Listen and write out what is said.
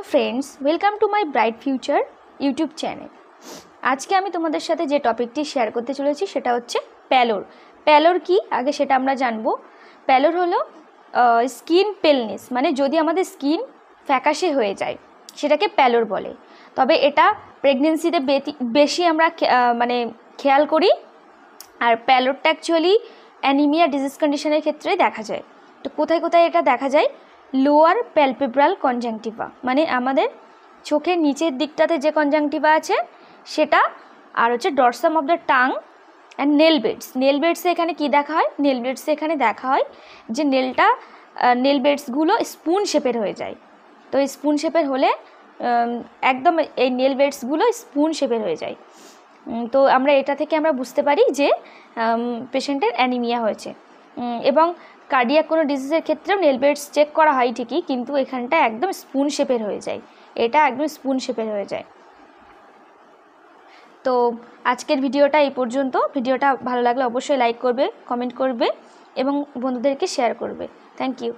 Hello friends, welcome to my bright future YouTube channel. आज के आमी तोमादेर साथे जे टपिकटी शेयर करते चलेछि सेटा होच्छे प्यालोर। प्यालोर कि आगे सेटा आमरा जानबो। प्यालोर हलो स्किन पेलनेस, माने जोदि आमादेर स्किन फैकाशे हये जाय सेटाके प्यालोर बोले। तबे एटा प्रेगनेंसिते बेशी आमरा माने खेयाल करी। और प्यालोरटा एक्चुअली অ্যানিমিয়া डिजिज कन्डिशनेर क्षेत्रे देखा जाए। तो कोथाय कोथाय एटा देखा जाए, लोअर पैलपेब्राल कनजांक्टिवा माने आमादेर चोखेर नीचेर दिकटाते जे कनजांक्टिवा आछे सेटा, और होच्छे डर्साम अफ द टांग एंड नेल बेड्स एखाने कि देखा हय, नेल बेड्स एखाने देखा हय जे नेल बेड्सगुलो स्पुन शेपेर हये जाय। तो स्पुन शेपेर होले एकदम এই नेल बेड्सगुलो स्पुन शेपेर हये जाय। तो आमरा एटा थेके आमरा बुझते पारी जे पेशेंटेर অ্যানিমিয়া হয়েছে। এবং কার্ডিয়াক কোনো ডিজিজের ক্ষেত্রেও নেল বেডস চেক করা হয় ঠিকই, কিন্তু এখানটা একদম স্পুন শেপের হয়ে যায়, এটা একদম স্পুন শেপের হয়ে যায়। তো আজকের ভিডিওটা এই পর্যন্ত। ভিডিওটা ভালো লাগলে অবশ্যই লাইক করবে, কমেন্ট করবে এবং বন্ধুদেরকে শেয়ার করবে। Thank you.